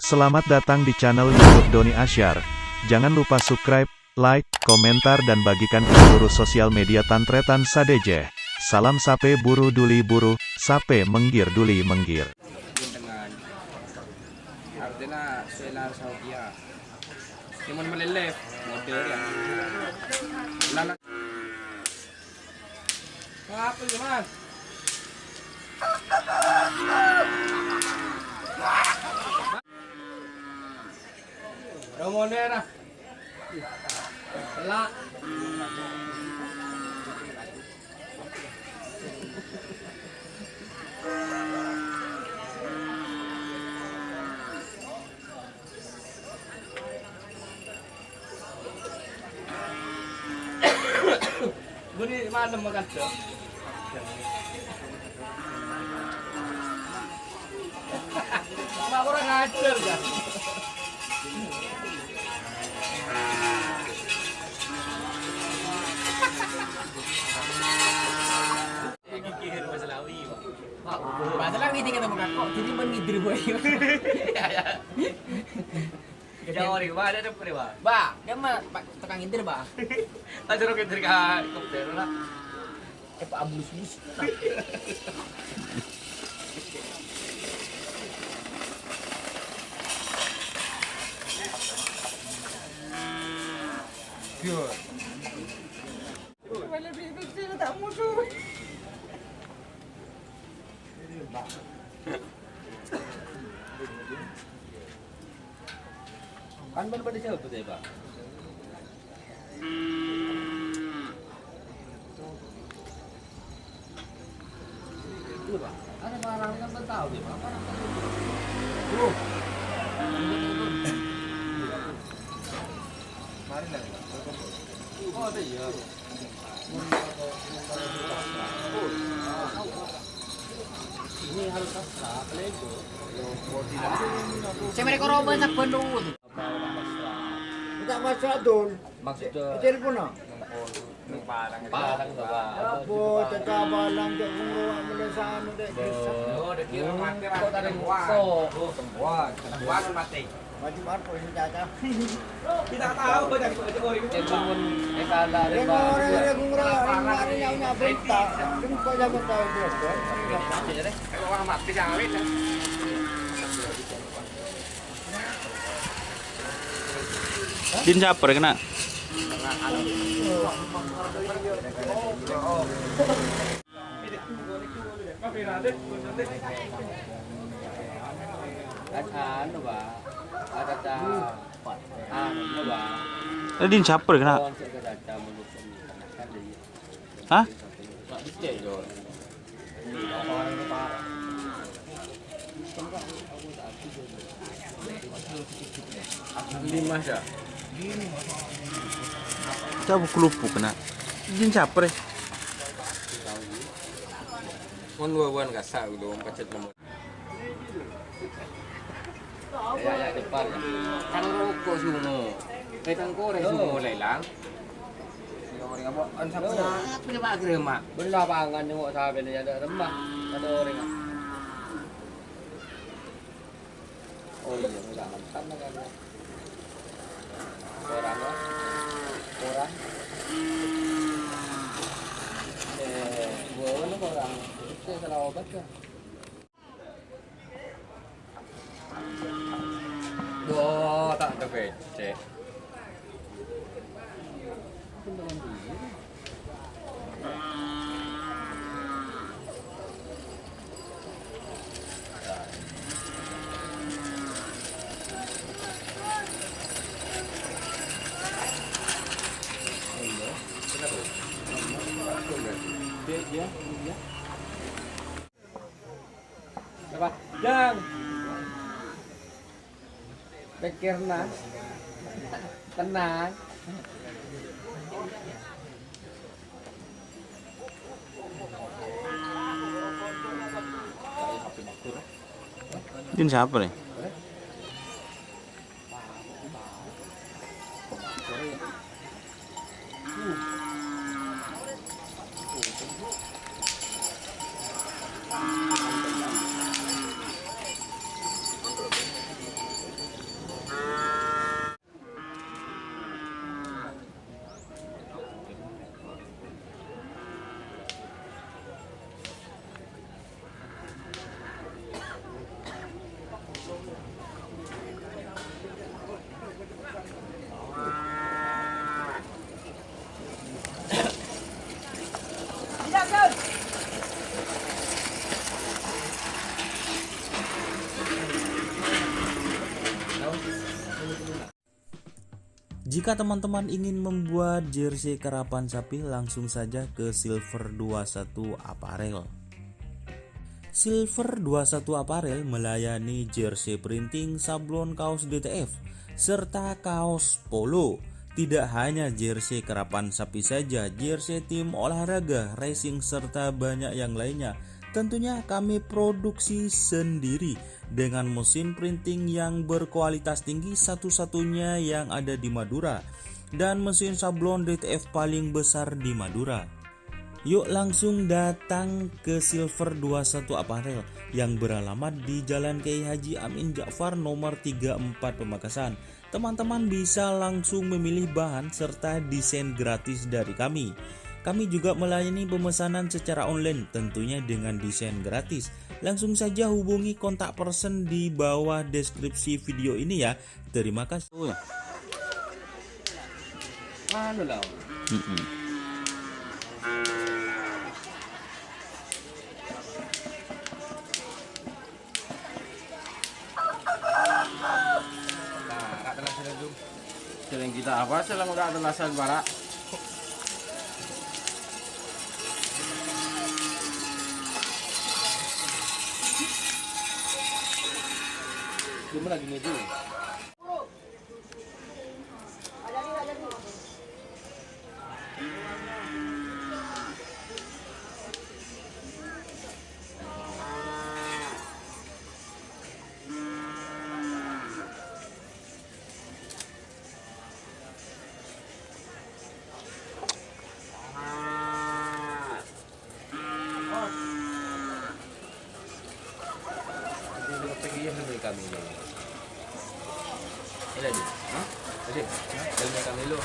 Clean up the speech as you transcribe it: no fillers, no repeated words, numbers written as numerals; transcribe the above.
Selamat datang di channel YouTube Doni Asyar. Jangan lupa subscribe, like, komentar dan bagikan ke seluruh sosial media Tantretan Sadeje. Salam sape buru duli buru, sape menggir duli menggir. Dengan artinya solar Saudi ya. Cuman meleleh model ya. Lana. Apa gimana? Romonera. Lah. Guni mana makan tu? Kenapa orang ngajar kan? Masalah ini kita makan kok, jadi mengidir boy. Jangan orang ada apa ni ba? Ba, dia mah tukang ngidir ba. Ada orang kerja kat komputer lah. Pak abulus-bulus. Pure. Kan benar-benar siapa tu Pak? Itu Pak. Ada barang yang tak tahu Pak. Barang tak tahu. Mari lah. Oh, ada ya. Ini harus sastra, pelego. Saya mereka roba nak Bandung. Enggak masalah dong. Maksudnya Telepon ah. parang Apa cakabalang ke ngurang melesan dek desa. Oh, dah kira mati kok tak ada musuh. Oh, sembuhan. Sembuhan mati. Macam apa ini caca? Kita tahu banyak orang itu. Bangun esala Yang orang yang ngurang hari yang punya berita. Kan kau jangan tahu dia kan. Kalau orang mati jangan wet. Din siapa kena? Anu ba? Ada ta. Anu ba? Din siapa kena? Hah? Lima saja. Siapa kelupuk kena? Din siapa deh? Mon wawan gasak dulu pacet nomor. Ya depan. Kan rokok semua. Petang korek semua lelang. Orang apa? An siapa? Punya Pak Grema. Beli lapangan tengok sahabat ni ada remah. Ada orang ah. Oh iya, enggak mantan kan. Orang lah. Orang. Gua ni orang. Saya salah obat ke? Duh, tak ada becek. Dia. Apa? Jang. Pikirna. Tenang. Din siapa nih? Jika teman-teman ingin membuat jersey karapan sapi, langsung saja ke Silver 21 Apparel. Silver 21 Apparel melayani jersey printing, sablon kaos DTF, serta kaos polo. Tidak hanya jersey karapan sapi saja, jersey tim olahraga, racing, serta banyak yang lainnya. Tentunya kami produksi sendiri dengan mesin printing yang berkualitas tinggi, satu-satunya yang ada di Madura, dan mesin sablon DTF paling besar di Madura. Yuk langsung datang ke Silver 21 Apparel yang beralamat di Jalan Kiai Haji Amin Ja'far nomor 34 Pamekasan. Teman-teman bisa langsung memilih bahan serta desain gratis dari kami. Kami juga melayani pemesanan secara online, tentunya dengan desain gratis. Langsung saja hubungi kontak person di bawah deskripsi video ini ya. Terima kasih. Ano lang? Sila kita apa? Sila magdadalasan para. Di mo lagi medyo. Kami ini. Ini dia. Hah? Tadi. Kami kami lo.